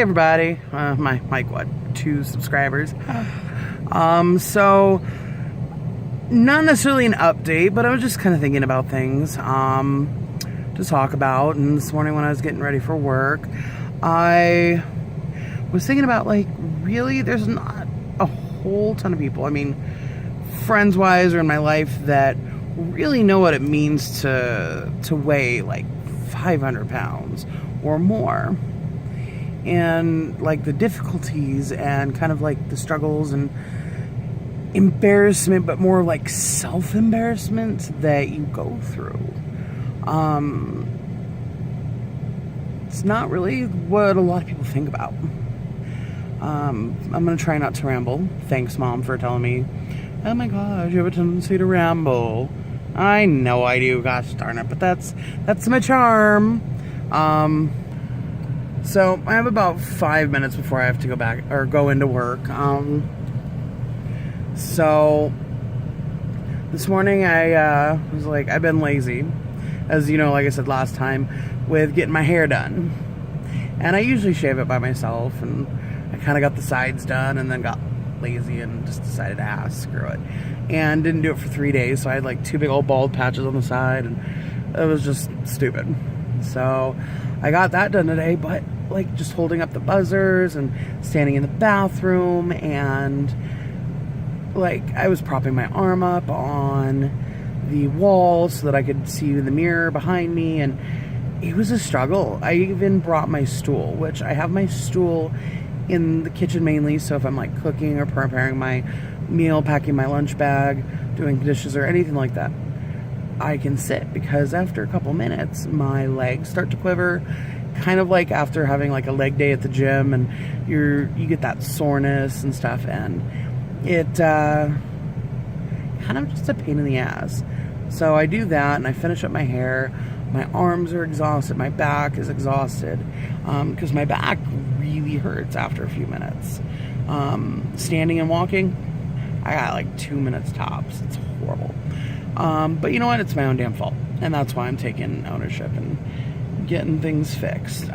Hey everybody, my what, 2 subscribers. So not necessarily an update, but I was just kind of thinking about things to talk about. And this morning when I was getting ready for work, I was thinking about, like, really there's not a whole ton of people, I mean, friends wise or in my life, that really know what it means to weigh like 500 pounds or more. And like the difficulties and kind of like the struggles and embarrassment, but more like self-embarrassment that you go through. It's not really what a lot of people think about. I'm gonna try not to ramble. Thanks, Mom, for telling me, oh my gosh, you have a tendency to ramble. I know I do, gosh darn it, but that's my charm. So I have about 5 minutes before I have to go back or go into work. So this morning I was like, I've been lazy, as you know, like I said last time, with getting my hair done. And I usually shave it by myself, and I kind of got the sides done and then got lazy and just decided to screw it. And didn't do it for 3 days, so I had like 2 big old bald patches on the side, and it was just stupid. So I got that done today, but like just holding up the buzzers and standing in the bathroom, and like I was propping my arm up on the wall so that I could see in the mirror behind me, and it was a struggle. I even brought my stool, which I have my stool in the kitchen mainly, so if I'm like cooking or preparing my meal, packing my lunch bag, doing dishes or anything like that, I can sit, because after a couple minutes my legs start to quiver, kind of like after having like a leg day at the gym, and you get that soreness and stuff, and it kind of just a pain in the ass. So I do that and I finish up my hair. My arms are exhausted, my back is exhausted, because my back really hurts after a few minutes. Standing and walking, I got like 2 minutes tops. It's horrible. But you know what? It's my own damn fault. And that's why I'm taking ownership and getting things fixed.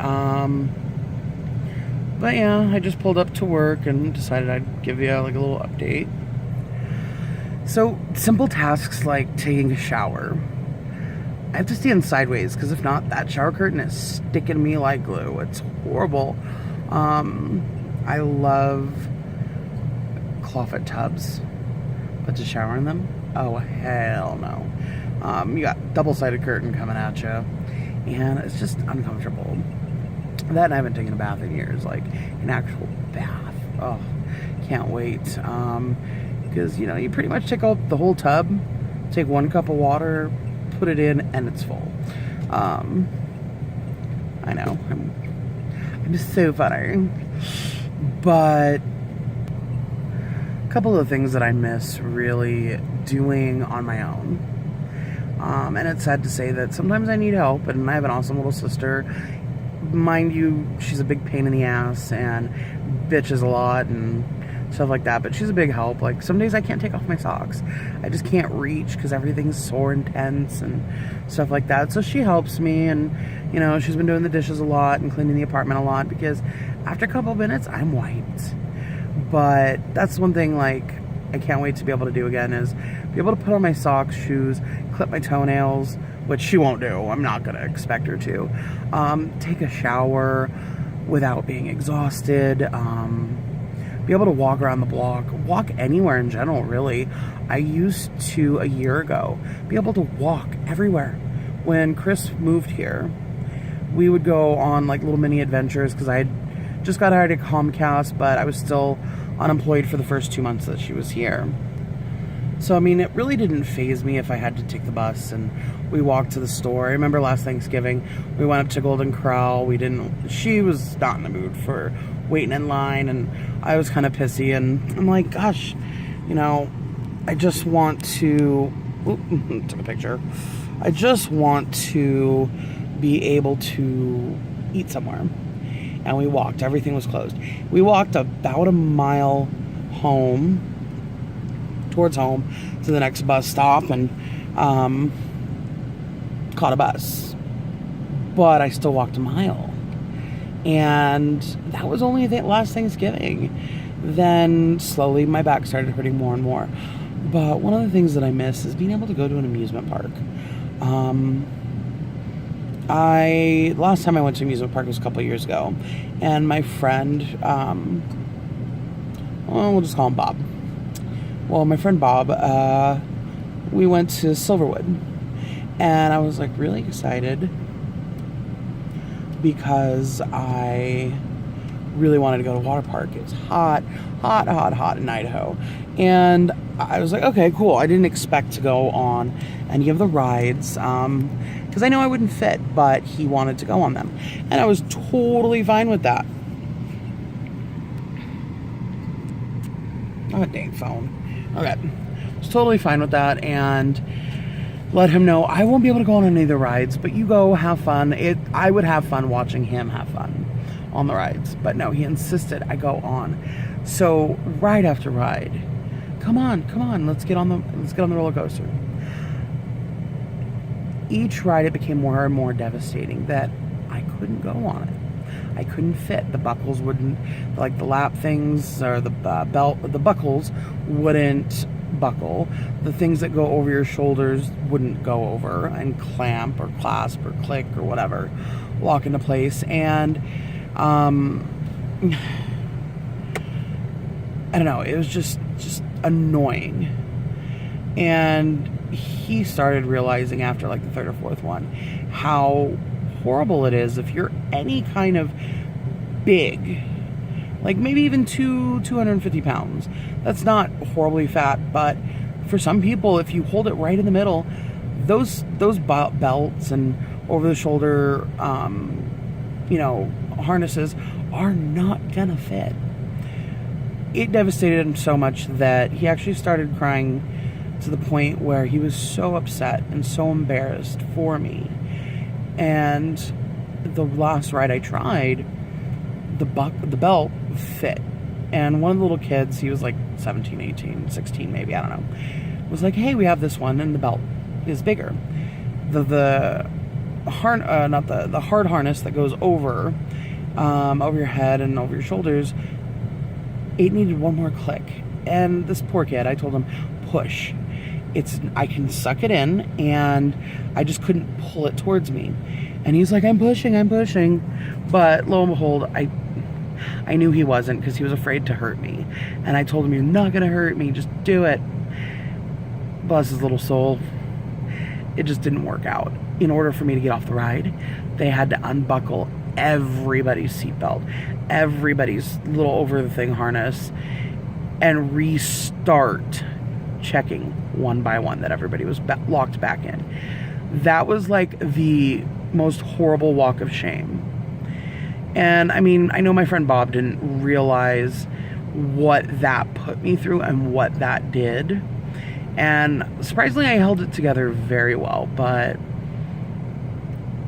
But yeah, I just pulled up to work and decided I'd give you like a little update. So simple tasks like taking a shower, I have to stand sideways, because if not, that shower curtain is sticking me like glue. It's horrible. I love clawfoot tubs, but to shower in them, oh hell no. You got double-sided curtain coming at you, and it's just uncomfortable. That, and I haven't taken a bath in years, like an actual bath. Oh, can't wait. Because you know, you pretty much take out the whole tub, take 1 cup of water, put it in, and it's full. I know, I'm just so funny. But a couple of things that I miss really doing on my own. And it's sad to say that sometimes I need help, and I have an awesome little sister. Mind you, she's a big pain in the ass and bitches a lot and stuff like that, but she's a big help. Like, some days I can't take off my socks. I just can't reach because everything's sore and tense and stuff like that. So she helps me, and you know, she's been doing the dishes a lot and cleaning the apartment a lot, because after a couple of minutes I'm wiped. But that's one thing, like, I can't wait to be able to do again, is be able to put on my socks, shoes, clip my toenails, which she won't do. I'm not gonna expect her to. Take a shower without being exhausted. Be able to walk around the block, walk anywhere in general, really. I used to, a year ago, be able to walk everywhere. When Chris moved here, we would go on like little mini adventures, because I had just got hired at Comcast, but I was still unemployed for the first 2 months that she was here. So I mean, it really didn't faze me if I had to take the bus and we walked to the store. I remember last Thanksgiving, we went up to Golden Corral. She was not in the mood for waiting in line, and I was kind of pissy, and I'm like, gosh, you know, I just want to, took a picture. I just want to be able to eat somewhere. And we walked, everything was closed. We walked about a mile towards home to the next bus stop, and caught a bus. But I still walked a mile. And that was only last Thanksgiving. Then slowly my back started hurting more and more. But one of the things that I miss is being able to go to an amusement park. Last time I went to an amusement park was a couple of years ago, and my friend, well, we'll just call him Bob. Well, my friend Bob, we went to Silverwood, and I was like really excited because I really wanted to go to a water park. It was hot in Idaho. And I was like, okay, cool. I didn't expect to go on any of the rides because I know I wouldn't fit, but he wanted to go on them. And I was totally fine with that. Oh, dang phone. Okay. I was totally fine with that and let him know I won't be able to go on any of the rides, but you go have fun. I would have fun watching him have fun on the rides. But no, he insisted I go on. So ride after ride. Come on, let's get on the roller coaster. Each ride it became more and more devastating that I couldn't go on it. I couldn't fit. The buckles wouldn't, like the lap things or the buckles wouldn't buckle. The things that go over your shoulders wouldn't go over and clamp or clasp or click or whatever, lock into place. And I don't know, it was just annoying. And he started realizing after like the third or fourth one how horrible it is if you're any kind of big, like maybe even 250 pounds. That's not horribly fat, but for some people, if you hold it right in the middle, those belts and over the shoulder harnesses are not gonna fit. It devastated him so much that he actually started crying to the point where he was so upset and so embarrassed for me. And the last ride I tried, the belt fit. And one of the little kids, he was like 17, 18, 16 maybe, I don't know, was like, hey, we have this one and the belt is bigger. The hard harness that goes over your head and over your shoulders, it needed one more click. And this poor kid, I told him, push. I can suck it in, and I just couldn't pull it towards me. And he's like, I'm pushing. But lo and behold, I knew he wasn't, because he was afraid to hurt me. And I told him, you're not going to hurt me, just do it. Bless his little soul. It just didn't work out. In order for me to get off the ride, they had to unbuckle everybody's seatbelt, everybody's little over-the-thing harness, and restart checking one by one that everybody was locked back in. That was like the most horrible walk of shame. And I mean, I know my friend Bob didn't realize what that put me through and what that did. And surprisingly, I held it together very well, but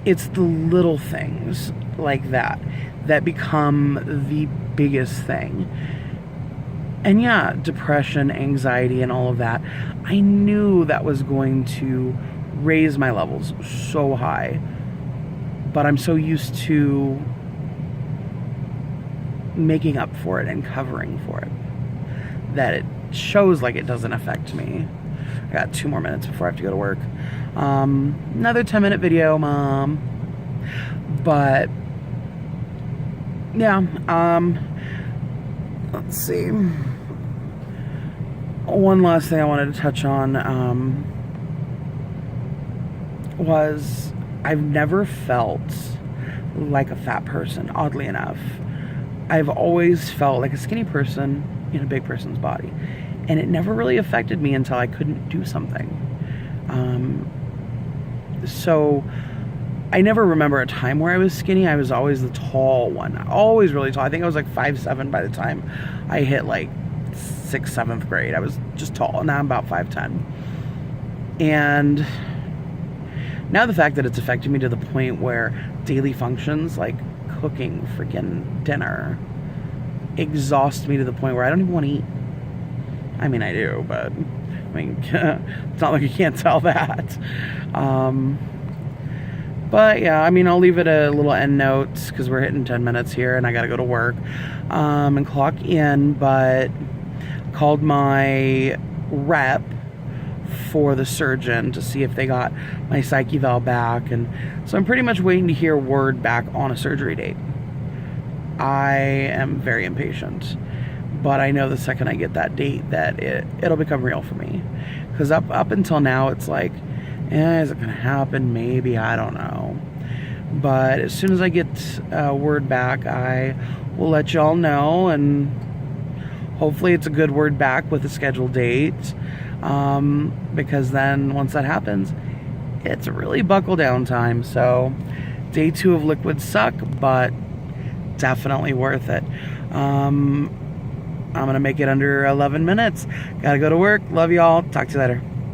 it's the little things like that become the biggest thing. And yeah, depression, anxiety, and all of that, I knew that was going to raise my levels so high. But I'm so used to making up for it and covering for it that it shows like it doesn't affect me. I got 2 more minutes before I have to go to work. Another 10-minute video, Mom. But yeah, let's see. One last thing I wanted to touch on was I've never felt like a fat person, oddly enough. I've always felt like a skinny person in a big person's body. And it never really affected me until I couldn't do something. So I never remember a time where I was skinny. I was always the tall one. Always really tall. I think I was like 5'7" by the time I hit like 6th, 7th grade. I was just tall. Now I'm about 5'10". And now the fact that it's affected me to the point where daily functions like cooking freaking dinner exhaust me to the point where I don't even want to eat. I mean, I do, but I mean, it's not like you can't tell that. But yeah, I mean, I'll leave it a little end note because we're hitting 10 minutes here and I got to go to work and clock in. But called my rep for the surgeon to see if they got my psych eval back. And so I'm pretty much waiting to hear word back on a surgery date. I am very impatient. But I know the second I get that date that it'll become real for me. Because up until now, it's like, is it going to happen? Maybe, I don't know. But as soon as I get word back, I will let y'all know. And hopefully it's a good word back with a scheduled date. Because then once that happens, it's really buckle down time. So day 2 of liquid suck, but definitely worth it. I'm going to make it under 11 minutes. Got to go to work. Love y'all. Talk to you later.